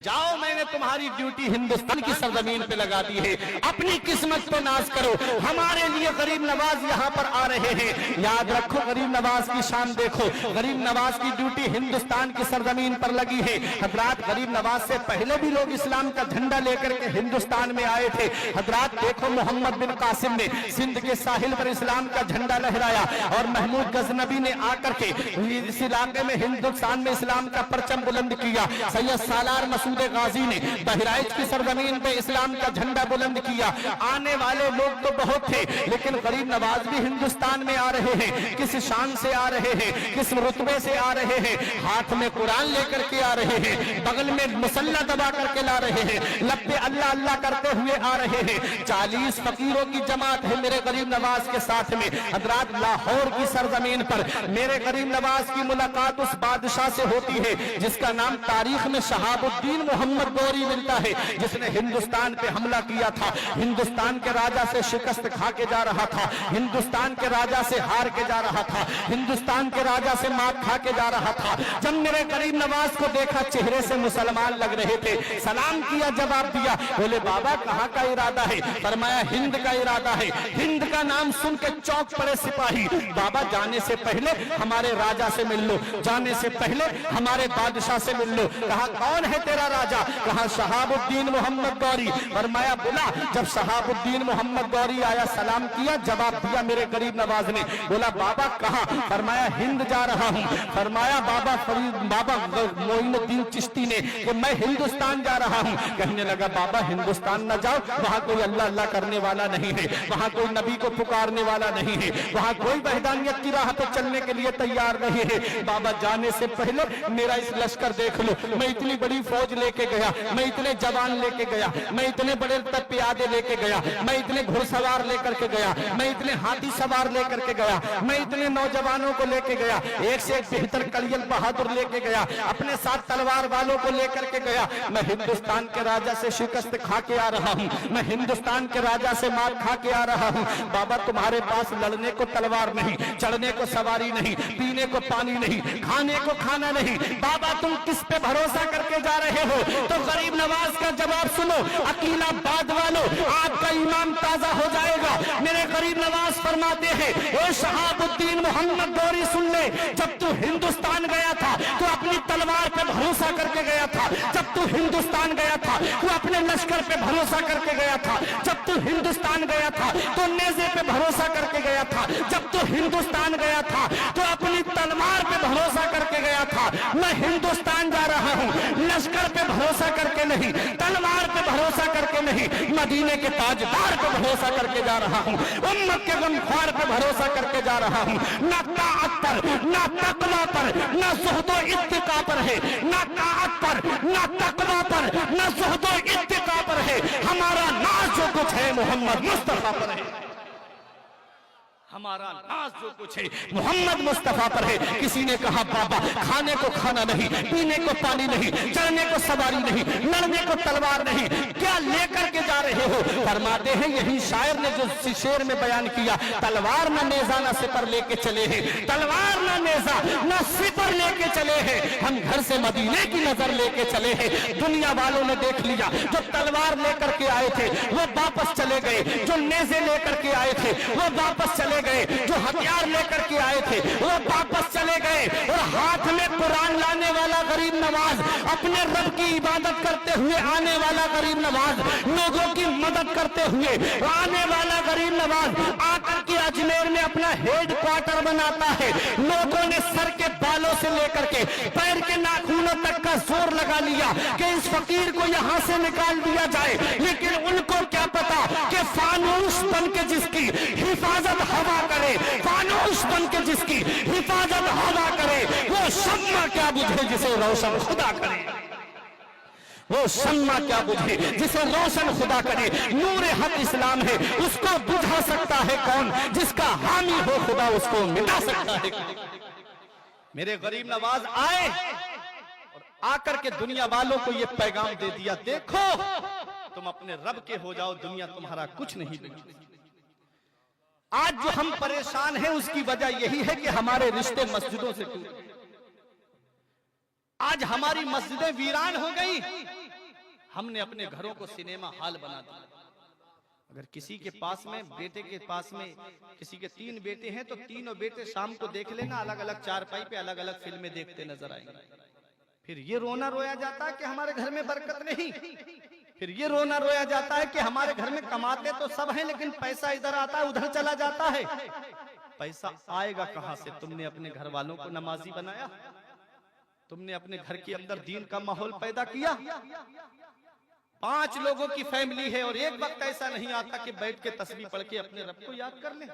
जाओ मैंने तुम्हारी ड्यूटी हिंदुस्तान की सरजमीन पे लगा दी है, अपनी किस्मत पे नाज करो। हमारे लिए गरीब नवाज यहाँ पर आ रहे हैं। याद रखो गरीब नवाज की शान देखो, गरीब नवाज की ड्यूटी हिंदुस्तान की सरजमीन पर लगी है। हजरात गरीब नवाज से पहले भी लोग इस्लाम का झंडा लेकर के हिंदुस्तान में आए थे। हजरात देखो मोहम्मद बिन कासिम ने सिंध के साहिल पर इस्लाम का झंडा लहराया और महमूद गजनबी ने आकर के इस इलाके में हिंदुस्तान में इस्लाम का परचम बुलंद किया। सैयद सालार मसूद गाजी ने बहराइच की सरजमीन पे इस्लाम का झंडा बुलंद किया। आने वाले लोग तो बहुत थे, लेकिन गरीब नवाज भी हिंदुस्तान में आ रहे हैं। किस शान से आ रहे हैं, किस रुतबे से आ रहे हैं। हाथ में कुरान लेकर के आ रहे हैं, बगल में मुसल्ला दबा करके ला रहे हैं, लब पे अल्लाह अल्लाह करते हुए आ रहे हैं। 40 फकीरों की जमात है मेरे गरीब नवाज के साथ में। हजरात लाहौर की सरजमीन पर मेरे गरीब नवाज की मुलाकात उस बादशाह से होती है जिसका नाम तारीख में शहाबुद्दीन मोहम्मद गौरी मिलता है, जिसने हिंदुस्तान पे हमला किया था, हिंदुस्तान के राजा से शिकस्त खा के जा रहा था, हिंदुस्तान के राजा से हार के जा रहा था, हिंदुस्तान के राजा से मात खा के जा रहा था। जब मेरे गरीब नवाज को देखा, चेहरे से मुसलमान लग रहे थे, सलाम किया, जवाब दिया। बोले बाबा कहाँ का इरादा है? फरमाया हिंद का इरादा है। हिंद का नाम सुन के चौंक पड़े सिपाही। बाबा जाने से पहले हमारे राजा से मिल लो, जाने से पहले हमारे बादशाह से मिल लो। कहा कौन है तेरा राजा? कहा शहाबुद्दीन मोहम्मद गौरी। फरमाया बुला। जब शहाबुद्दीन मोहम्मद गौरी आया, सलाम किया, जवाब दिया मेरे गरीब नवाज ने। बोला बाबा कहाँ? फरमाया हिंद जा रहा हूँ। फरमाया बाबा मोइनुद्दीन चिश्ती ने कि मैं हिंदुस्तान जा रहा हूँ। कहने लगा बाबा हिंदुस्तान न जाओ, वहाँ कोई अल्लाह अल्लाह करने वाला नहीं है, वहाँ कोई नबी को पुकारने वाला नहीं है, वहाँ कोई वहदानियत की राह पे चलने के लिए तैयार नहीं है। बाबा जाने से पहले मेरा इस लश्कर देख लो, मैं इतनी बड़ी फौज लेके गया, मैं इतने जवान लेके गया, मैं इतने बड़े प्यादे लेके गया, मैं इतने घुड़सवार लेकर के गया, मैं इतने हाथी सवार लेकर के गया, मैं इतने नौजवानों को लेके गया, एक से एक बेहतर कलियल बहादुर लेके गया, अपने साथ तलवार वालों को लेकर के गया। मैं हिंदुस्तान के राजा से शिकस्त खा के आ रहा हूँ, मैं हिंदुस्तान के राजा से मार खा के आ रहा हूँ। बाबा तुम्हारे पास लड़ने को तलवार नहीं, चढ़ने को सवारी नहीं, पीने को पानी नहीं, खाने को खाना नहीं। बाबा तुम किस पे भरोसा करके जा रहे हो? तो गरीब नवाज का जवाब सुनो, अकीलाबाद वालों आपका ईमान ताजा हो जाएगा। मेरे गरीब नवाज फरमाते हैं ओ शहाबुद्दीन मोहम्मद गौरी सुन ले, जब तू हिंदुस्तान गया था तो अपनी तलवार पे भरोसा करके गया था, जब तू हिंदुस्तान गया था तो अपने लश्कर पे भरोसा करके गया था, जब तू हिंदुस्तान गया था तो नेज़े पे भरोसा करके गया था, जब तू हिंदुस्तान गया था तो अपनी तलवार पे भरोसा करके गया था। मैं हिंदुस्तान जा रहा हूँ, लश्कर पे भरोसा करके नहीं, तलवार पे भरोसा करके नहीं, मदीने के ताजदार पे भरोसा करके जा रहा हूँ, उम्मत के गमख्वार पे भरोसा करके जा रहा हूँ। ना ताअत पर, ना तकवा पर, ना ज़ुहदो इत्तिका पर है, ना ताअत पर, ना तकवा पर, ना ज़ुहदो इत्तिका पर है। हमारा नाज जो कुछ है मोहम्मद मुस्तफा पर है, हमारा नाज जो कुछ है मोहम्मद मुस्तफा पर है। किसी ने कहा बाबा खाने को खाना नहीं, पीने को पानी नहीं, चढ़ने को सवारी नहीं, लड़ने को तलवार नहीं, क्या लेकर के जा रहे हो? फरमाते हैं यही शायर ने जो शेर में बयान किया, तलवार न नेजा न सिपर लेके चले हैं, तलवार न नेजा न सिपर लेके चले हैं, हम घर से मदीने की नजर लेके चले हैं। दुनिया वालों ने देख लिया, जो तलवार लेकर के आए थे वो वापस चले गए, जो नेजे लेकर के आए थे वो वापस चले गए, जो हथियार लेकर के आए थे वो वापस चले गए। और हाथ में कुरान लाने वाला गरीब नवाज, अपने रब की इबादत करते हुए आने वाला गरीब नवाज, लोगों की मदद करते हुए आने वाला गरीब नवाज आकर के अजमेर में अपना हेड क्वार्टर बनाता है। लोगों ने सर के बालों से लेकर के पैर के नाखूनों तक का जोर लगा लिया कि इस फकीर को यहां से निकाल दिया जाए, लेकिन उनको क्या पता कि फानूस बन के जिसकी हिफाजत हवा करे, फानूस बन के जिसकी हिफाजत हवा करे, वो शम्मा क्या बुझे जिसे रोशन खुदा करे, वो शम्मा क्या बुझे जिसे रोशन खुदा करे। नूर हक इस्लाम है, उसको बुझा सकता है कौन? जिसका हामी हो खुदा उसको मिटा सकता है। मेरे गरीब नवाज आए और आकर के दुनिया वालों को ये पैगाम दे दिया, देखो तुम अपने रब के हो जाओ, दुनिया तुम्हारा कुछ नहीं बिगाड़। आज जो हम परेशान हैं उसकी वजह यही है कि हमारे रिश्ते मस्जिदों से टूटे। आज हमारी मस्जिदें वीरान हो गई, ہم نے اپنے گھروں کو سنیما ہال بنا دیا. اگر کسی کے پاس میں بیٹے کے پاس میں کسی کے 3 بیٹے ہیں تو تینوں بیٹے شام کو دیکھ لینا الگ الگ چارپائی پہ الگ الگ فلمیں دیکھتے نظر آئیں گے. پھر یہ رونا رویا جاتا ہے کہ ہمارے گھر میں برکت نہیں. پھر یہ رونا رویا جاتا ہے کہ ہمارے گھر میں کماتے تو سب ہیں لیکن پیسہ ادھر آتا ہے ادھر چلا جاتا ہے. پیسہ آئے گا کہاں سے؟ تم نے اپنے گھر والوں کو نمازی بنایا؟ تم نے اپنے گھر کے اندر دین کا ماحول پیدا کیا؟ 5 لوگوں کی فیملی ہے اور ایک وقت ایسا نہیں آتا کہ بیٹھ کے تسبیح پڑھ کے اپنے رب کو یاد کر لیں.